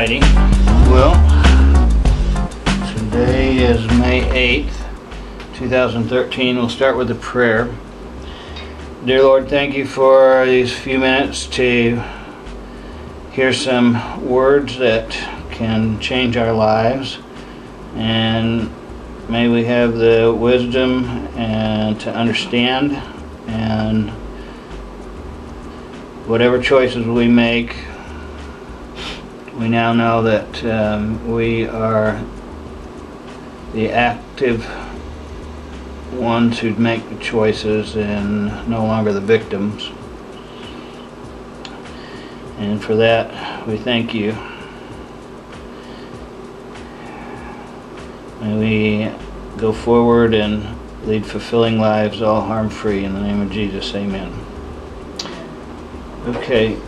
Alrighty, well, today is May 8th, 2013. We'll start with a prayer. Dear Lord, thank you for these few minutes to hear some words that can change our lives, and may we have the wisdom and to understand, and whatever choices we make, we now know that we are the active ones who make the choices and no longer the victims. And for that, we thank you. May we go forward and lead fulfilling lives, all harm-free. In the name of Jesus, amen. Okay,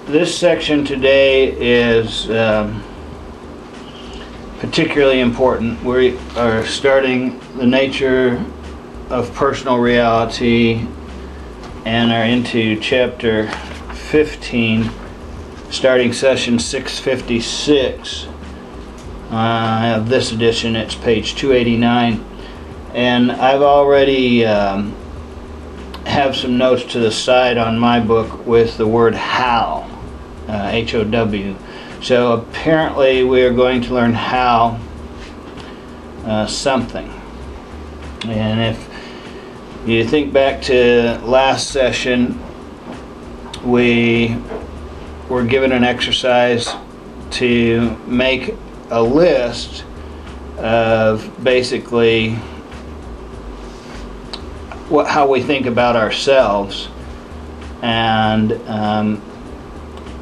this section today is particularly important. We are starting the nature of personal reality and are into chapter 15, starting session 656. I have this edition, it's page 289, and I've already have some notes to the side on my book with the word how, H-O-W. So apparently we are going to learn how something. And if you think back to last session, we were given an exercise to make a list of basically how we think about ourselves, and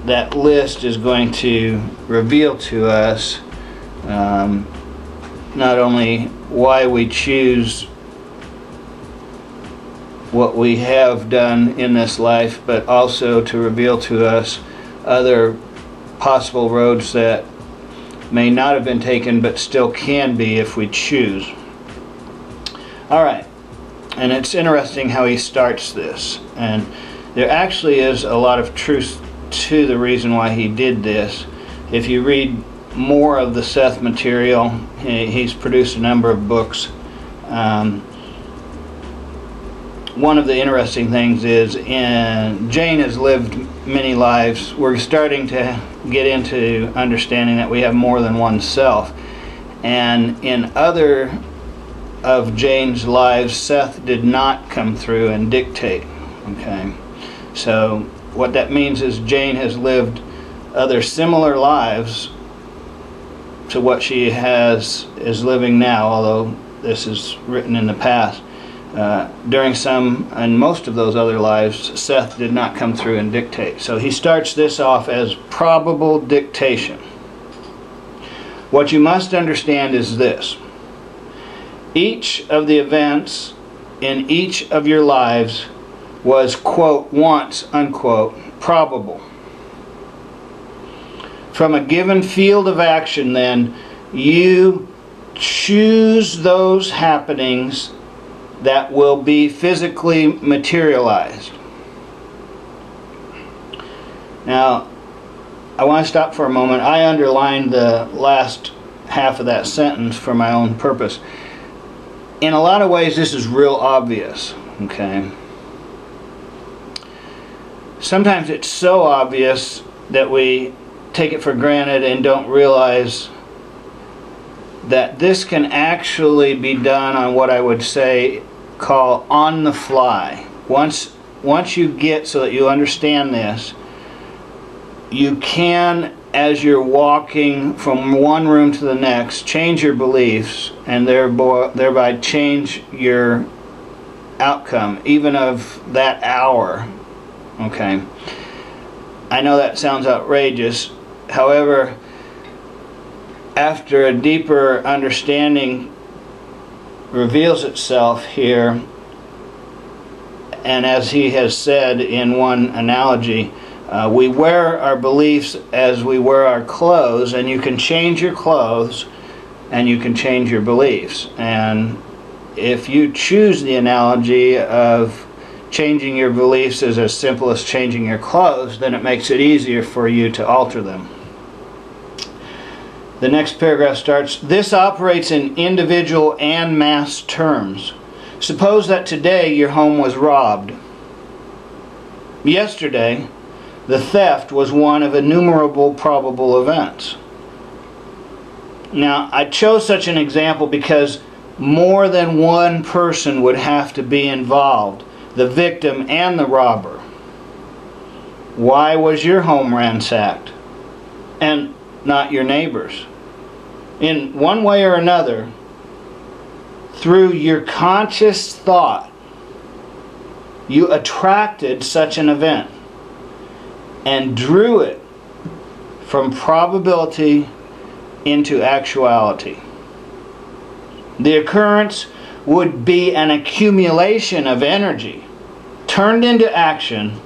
that list is going to reveal to us not only why we choose what we have done in this life, but also to reveal to us other possible roads that may not have been taken but still can be if we choose. Alright, and it's interesting how he starts this, and there actually is a lot of truth to the reason why he did this. If you read more of the Seth material, he's produced a number of books. One of the interesting things is, Jane has lived many lives. We're starting to get into understanding that we have more than one self, and in other of Jane's lives, Seth did not come through and dictate. Okay, so what that means is Jane has lived other similar lives to what she is living now, although this is written in the past. During some and most of those other lives, Seth did not come through and dictate. So he starts this off as probable dictation. What you must understand is this: each of the events in each of your lives was, quote, once, unquote, probable. From a given field of action, then, you choose those happenings that will be physically materialized. Now, I want to stop for a moment. I underlined the last half of that sentence for my own purpose. In a lot of ways, this is real obvious, okay? Sometimes it's so obvious that we take it for granted and don't realize that this can actually be done on what I would say call on the fly. Once you get so that you understand this, you can, as you're walking from one room to the next, change your beliefs and thereby change your outcome, even of that hour. Okay, I know that sounds outrageous. However, after a deeper understanding reveals itself here, and as he has said in one analogy, we wear our beliefs as we wear our clothes, and you can change your clothes and you can change your beliefs. And if you choose the analogy of changing your beliefs is as simple as changing your clothes, then it makes it easier for you to alter them. The next paragraph starts, this operates in individual and mass terms. Suppose that today your home was robbed. Yesterday, the theft was one of innumerable probable events. Now, I chose such an example because more than one person would have to be involved, the victim and the robber. Why was your home ransacked and not your neighbor's? In one way or another, through your conscious thought, you attracted such an event and drew it from probability into actuality. The occurrence would be an accumulation of energy turned into action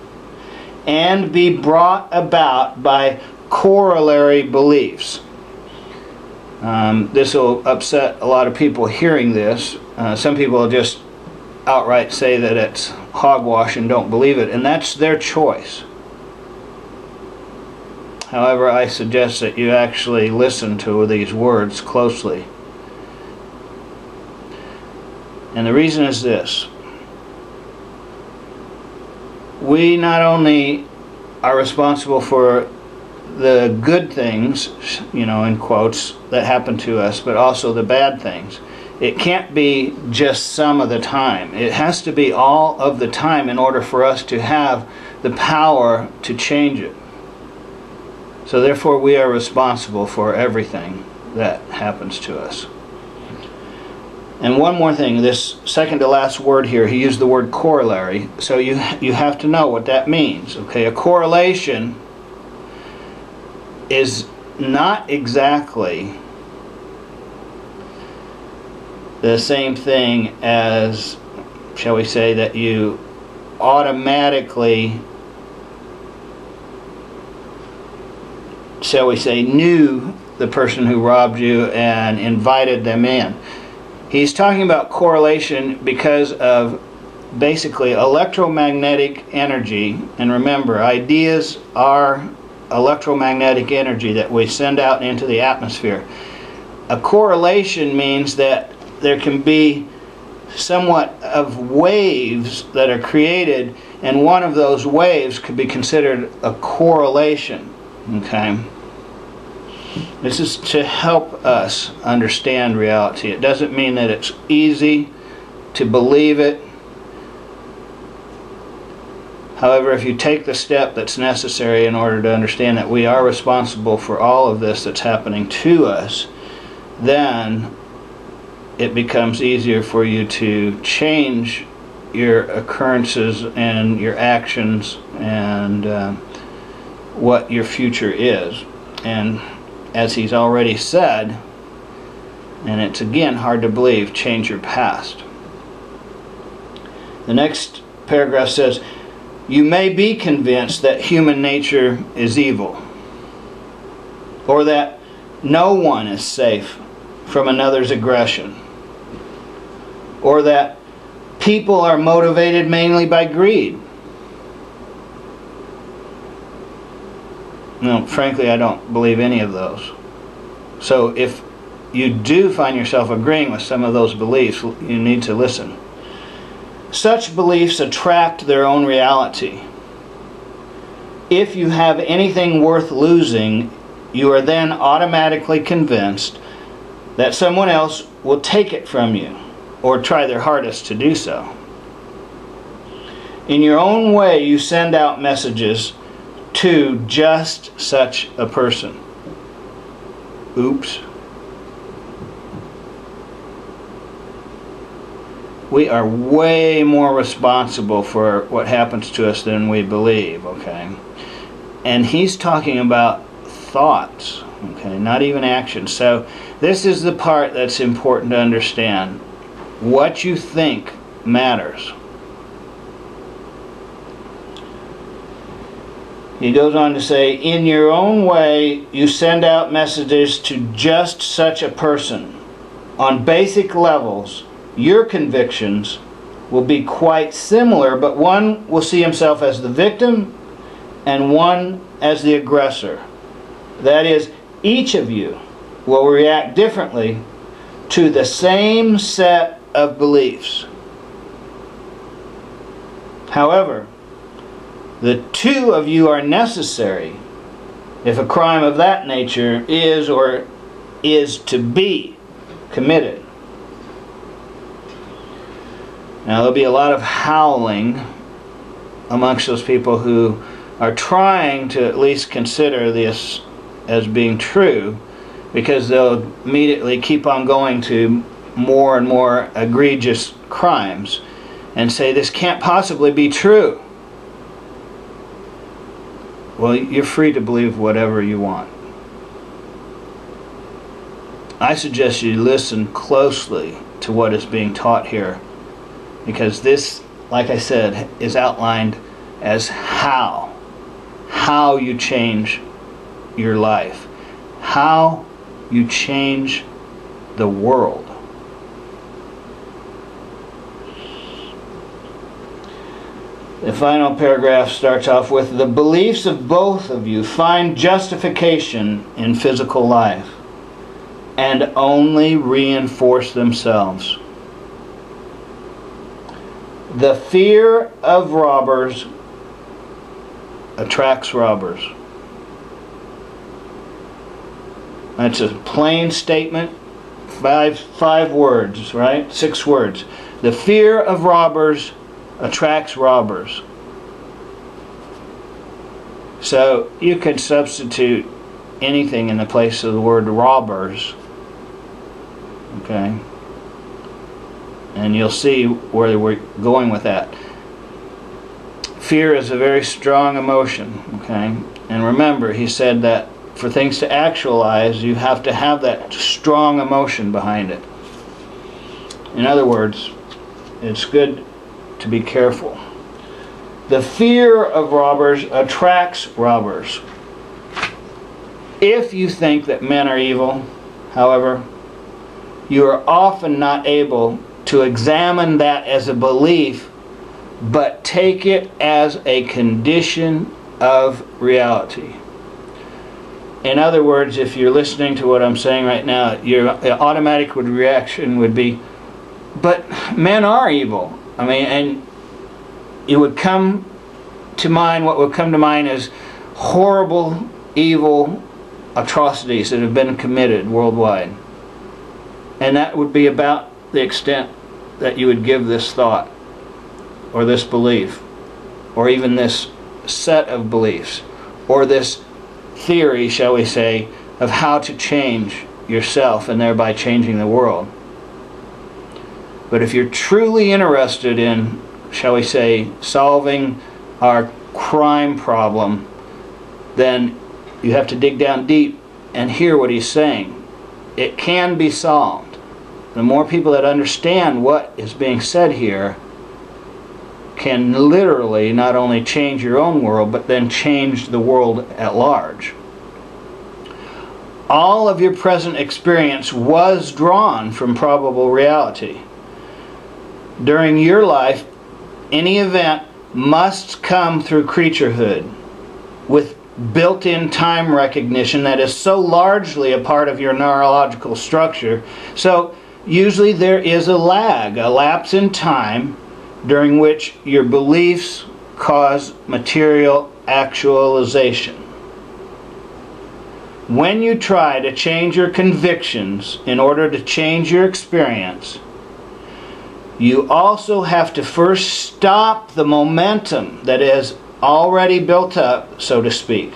and be brought about by corollary beliefs. This will upset a lot of people hearing this. Some people will just outright say that it's hogwash and don't believe it, and that's their choice. However, I suggest that you actually listen to these words closely. And the reason is this. We not only are responsible for the good things, in quotes, that happen to us, but also the bad things. It can't be just some of the time. It has to be all of the time in order for us to have the power to change it. So therefore we are responsible for everything that happens to us. And one more thing, this second to last word here, he used the word corollary, so you have to know what that means. Okay, a correlation is not exactly the same thing as, shall we say, that you automatically, shall we say, knew the person who robbed you and invited them in. He's talking about correlation because of basically electromagnetic energy. And remember, ideas are electromagnetic energy that we send out into the atmosphere. A correlation means that there can be somewhat of waves that are created, and one of those waves could be considered a correlation. Okay? This is to help us understand reality. It doesn't mean that it's easy to believe it. However, if you take the step that's necessary in order to understand that we are responsible for all of this that's happening to us, then it becomes easier for you to change your occurrences and your actions and what your future is. And as he's already said, and it's again hard to believe, change your past. The next paragraph says, you may be convinced that human nature is evil, or that no one is safe from another's aggression, or that people are motivated mainly by greed. No, frankly, I don't believe any of those. So if you do find yourself agreeing with some of those beliefs, you need to listen. Such beliefs attract their own reality. If you have anything worth losing, you are then automatically convinced that someone else will take it from you, or try their hardest to do so. In your own way, you send out messages to just such a person. Oops. We are way more responsible for what happens to us than we believe, okay? And he's talking about thoughts, okay, not even actions. So this is the part that's important to understand. What you think matters. He goes on to say, in your own way, you send out messages to just such a person. On basic levels, your convictions will be quite similar, but one will see himself as the victim and one as the aggressor. That is, each of you will react differently to the same set of beliefs. However, the two of you are necessary if a crime of that nature is or is to be committed. Now, there'll be a lot of howling amongst those people who are trying to at least consider this as being true, because they'll immediately keep on going to more and more egregious crimes and say, this can't possibly be true. Well, you're free to believe whatever you want. I suggest you listen closely to what is being taught here, because this, like I said, is outlined as how you change your life, how you change the world. The final paragraph starts off with, the beliefs of both of you find justification in physical life and only reinforce themselves. The fear of robbers attracts robbers. That's a plain statement. Five words, right? 6 words. The fear of robbers attracts robbers. So you could substitute anything in the place of the word robbers. Okay? And you'll see where we're going with that. Fear is a very strong emotion. Okay? And remember, he said that for things to actualize, you have to have that strong emotion behind it. In other words, it's good to be careful. The fear of robbers attracts robbers. If you think that men are evil, however, you are often not able to examine that as a belief, but take it as a condition of reality. In other words, if you're listening to what I'm saying right now, your automatic reaction would be, but men are evil. I mean, and it would come to mind, what would come to mind is horrible, evil atrocities that have been committed worldwide. And that would be about the extent that you would give this thought, or this belief, or even this set of beliefs, or this theory, shall we say, of how to change yourself and thereby changing the world. But if you're truly interested in, shall we say, solving our crime problem, then you have to dig down deep and hear what he's saying. It can be solved. The more people that understand what is being said here can literally not only change your own world, but then change the world at large. All of your present experience was drawn from probable reality. During your life, any event must come through creaturehood with built-in time recognition that is so largely a part of your neurological structure. So usually there is a lag, a lapse in time during which your beliefs cause material actualization. When you try to change your convictions in order to change your experience, you also have to first stop the momentum that is already built up, so to speak.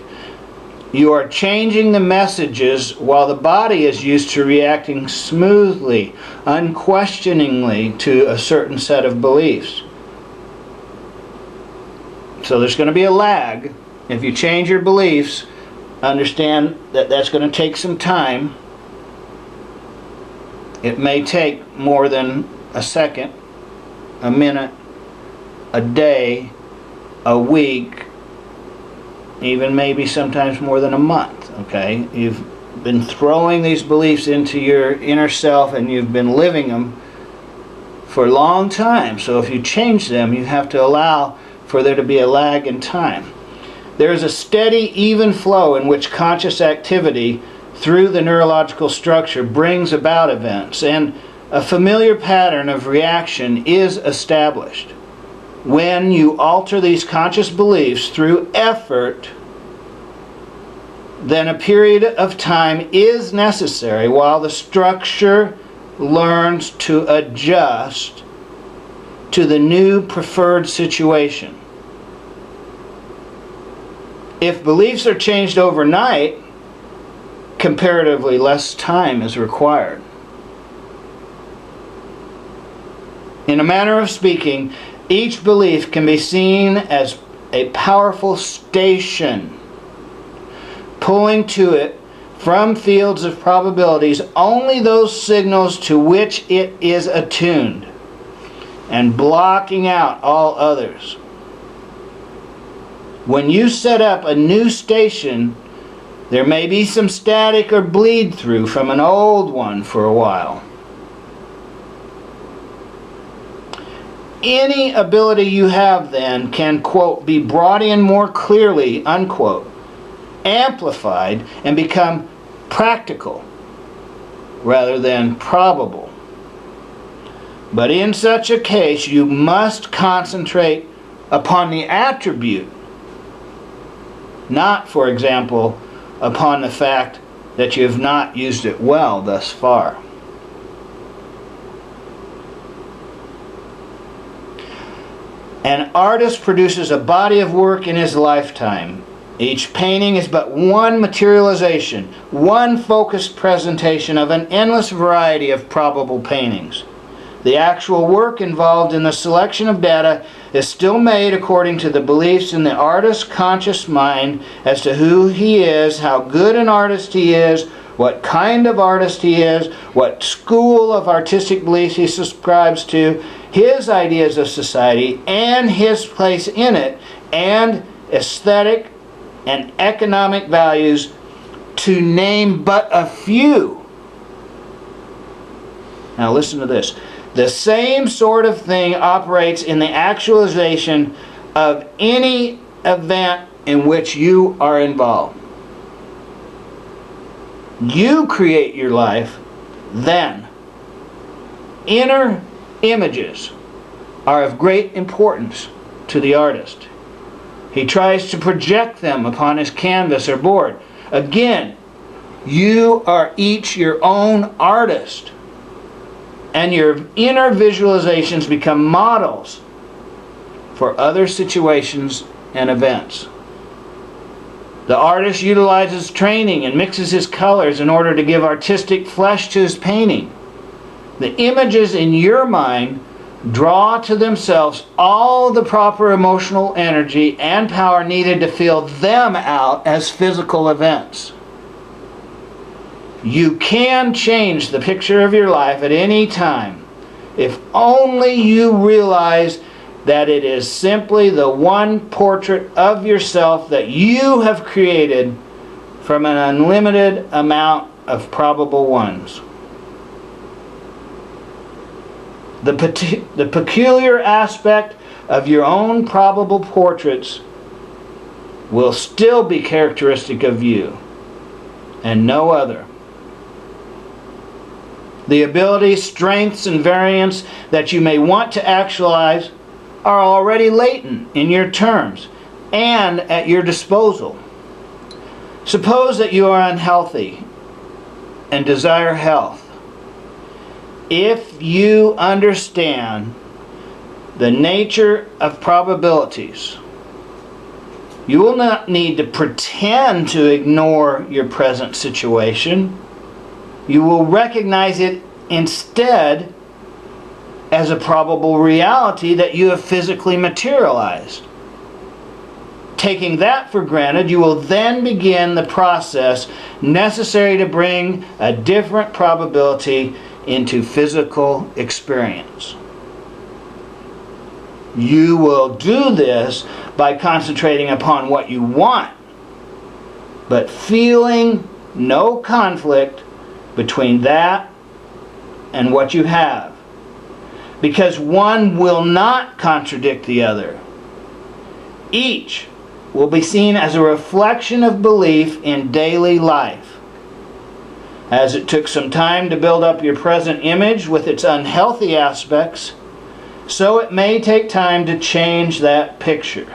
You are changing the messages while the body is used to reacting smoothly, unquestioningly to a certain set of beliefs. So there's going to be a lag. If you change your beliefs, understand that that's going to take some time. It may take more than a second, a minute, a day, a week, even maybe sometimes more than a month. Okay? You've been throwing these beliefs into your inner self and you've been living them for a long time. So if you change them, you have to allow for there to be a lag in time. There is a steady, even flow in which conscious activity through the neurological structure brings about events, and a familiar pattern of reaction is established. When you alter these conscious beliefs through effort, then a period of time is necessary while the structure learns to adjust to the new preferred situation. If beliefs are changed overnight, comparatively less time is required. In a manner of speaking, each belief can be seen as a powerful station, pulling to it from fields of probabilities only those signals to which it is attuned, and blocking out all others. When you set up a new station, there may be some static or bleed through from an old one for a while. Any ability you have then can, quote, be brought in more clearly, unquote, amplified, and become practical rather than probable. But in such a case, you must concentrate upon the attribute, not, for example, upon the fact that you have not used it well thus far. An artist produces a body of work in his lifetime. Each painting is but one materialization, one focused presentation of an endless variety of probable paintings. The actual work involved in the selection of data is still made according to the beliefs in the artist's conscious mind as to who he is, how good an artist he is, what kind of artist he is, what school of artistic beliefs he subscribes to, his ideas of society and his place in it, and aesthetic and economic values, to name but a few. Now listen to this. The same sort of thing operates in the actualization of any event in which you are involved. You create your life then. Inner images are of great importance to the artist. He tries to project them upon his canvas or board. Again, you are each your own artist, and your inner visualizations become models for other situations and events. The artist utilizes training and mixes his colors in order to give artistic flesh to his painting. The images in your mind draw to themselves all the proper emotional energy and power needed to feel them out as physical events. You can change the picture of your life at any time if only you realize that it is simply the one portrait of yourself that you have created from an unlimited amount of probable ones. The peculiar aspect of your own probable portraits will still be characteristic of you and no other. The abilities, strengths, and variants that you may want to actualize are already latent in your terms and at your disposal. Suppose that you are unhealthy and desire health. If you understand the nature of probabilities, you will not need to pretend to ignore your present situation. You will recognize it instead as a probable reality that you have physically materialized. Taking that for granted, you will then begin the process necessary to bring a different probability into physical experience. You will do this by concentrating upon what you want, but feeling no conflict between that and what you have. because one will not contradict the other. Each will be seen as a reflection of belief in daily life. As it took some time to build up your present image with its unhealthy aspects, so it may take time to change that picture.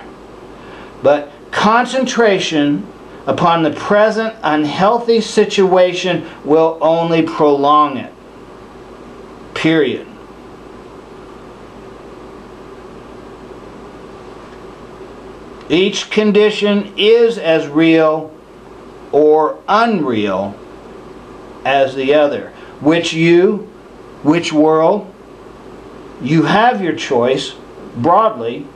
But concentration upon the present unhealthy situation will only prolong it. Period. Each condition is as real or unreal as the other. Which world? You have your choice broadly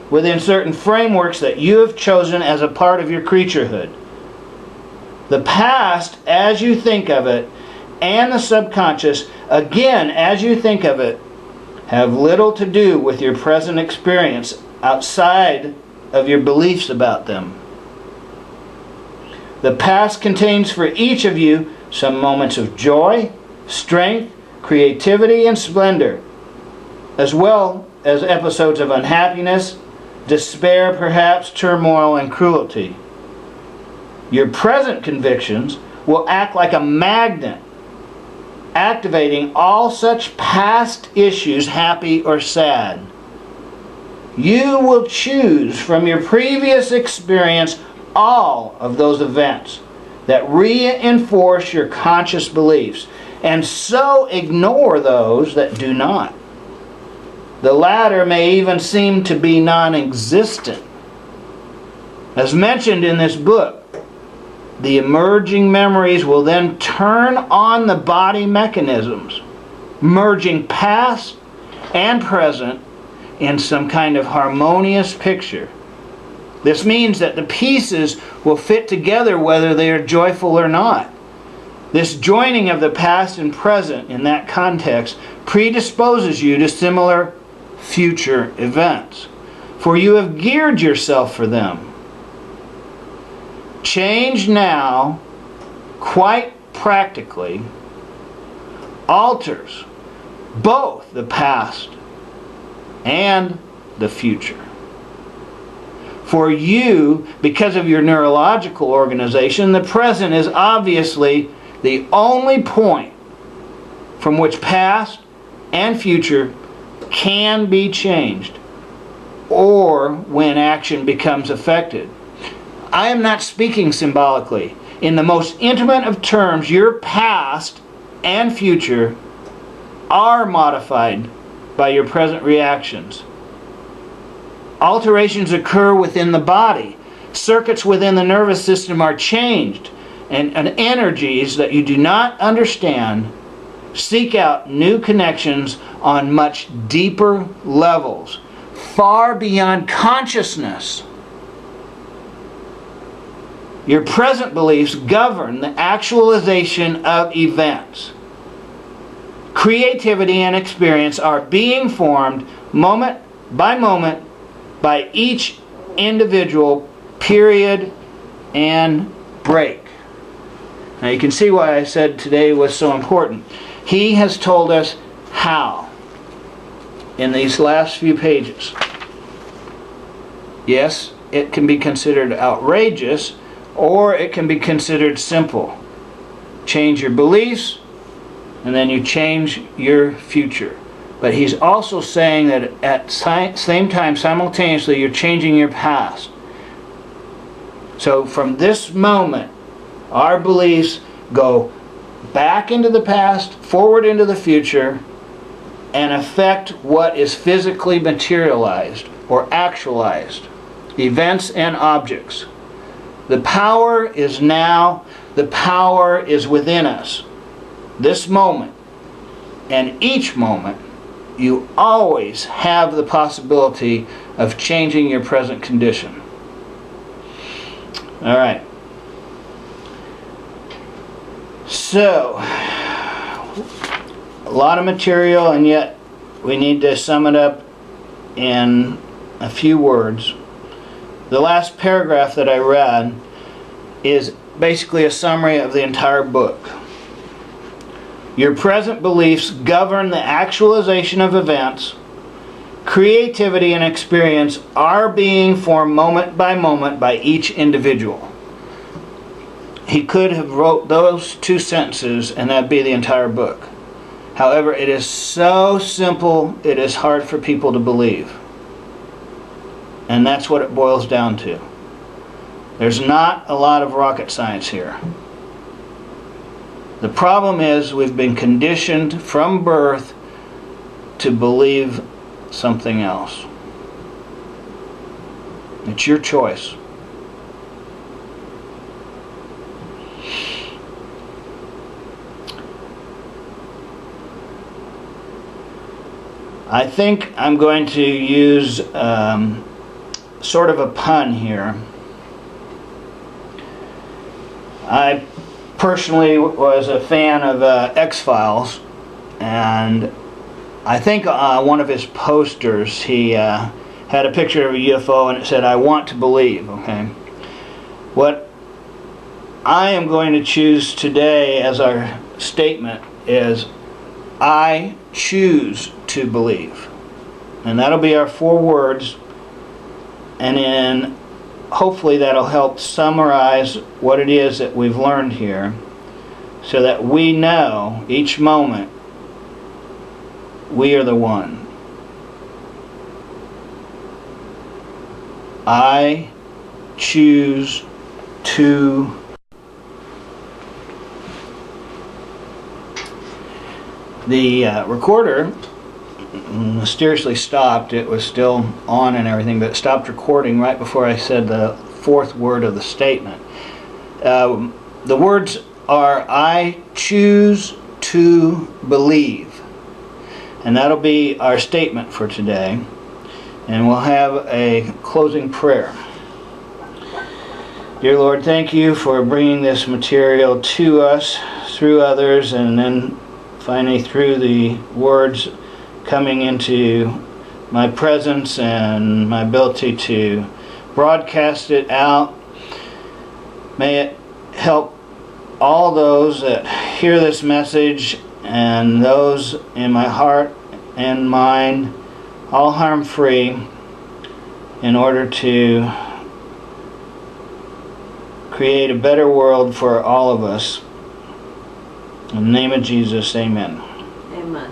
within certain frameworks that you have chosen as a part of your creaturehood. The past, as you think of it, and the subconscious, again, as you think of it, have little to do with your present experience outside of your beliefs about them. The past contains for each of you some moments of joy, strength, creativity, and splendor, as well as episodes of unhappiness, despair, perhaps turmoil, and cruelty. Your present convictions will act like a magnet, activating all such past issues, happy or sad. You will choose from your previous experience all of those events that reinforce your conscious beliefs, and so ignore those that do not. The latter may even seem to be non-existent. As mentioned in this book, the emerging memories will then turn on the body mechanisms, merging past and present in some kind of harmonious picture. This means that the pieces will fit together whether they are joyful or not. This joining of the past and present in that context predisposes you to similar future events, for you have geared yourself for them. Change now, quite practically, alters both the past and the future. For you, because of your neurological organization, the present is obviously the only point from which past and future can be changed, or when action becomes affected. I am not speaking symbolically. In the most intimate of terms, your past and future are modified by your present reactions. Alterations occur within the body. Circuits within the nervous system are changed, and energies that you do not understand seek out new connections on much deeper levels, far beyond consciousness. Your present beliefs govern the actualization of events. Creativity and experience are being formed moment by each individual period and break. Now you can see why I said today was so important. He has told us how in these last few pages. Yes, it can be considered outrageous, or it can be considered simple. Change your beliefs, and then you change your future. But he's also saying that at the same time, simultaneously, you're changing your past. So from this moment, our beliefs go back into the past, forward into the future, and affect what is physically materialized or actualized, events and objects. The power is now, the power is within us. This moment and each moment, you always have the possibility of changing your present condition. All right. So, a lot of material, and yet we need to sum it up in a few words. The last paragraph that I read is basically a summary of the entire book. Your present beliefs govern the actualization of events. Creativity and experience are being formed moment by moment by each individual. He could have wrote those 2 sentences and that'd be the entire book. However, it is so simple, it is hard for people to believe. And that's what it boils down to. There's not a lot of rocket science here. The problem is we've been conditioned from birth to believe something else. It's your choice. I think I'm going to use sort of a pun here. I personally was a fan of X-Files, and I think one of his posters, he had a picture of a UFO and it said, "I want to believe." Okay. What I am going to choose today as our statement is, "I choose to believe." And that'll be our 4 words, and then hopefully that'll help summarize what it is that we've learned here, so that we know each moment we are the one. I choose to. The recorder mysteriously stopped. It was still on and everything, but it stopped recording right before I said the 4th word of the statement. The words are, "I choose to believe." And that'll be our statement for today. And we'll have a closing prayer. Dear Lord, thank you for bringing this material to us through others, and then finally through the words coming into my presence and my ability to broadcast it out. May it help all those that hear this message and those in my heart and mind, all harm-free, in order to create a better world for all of us. In the name of Jesus, amen. Amen.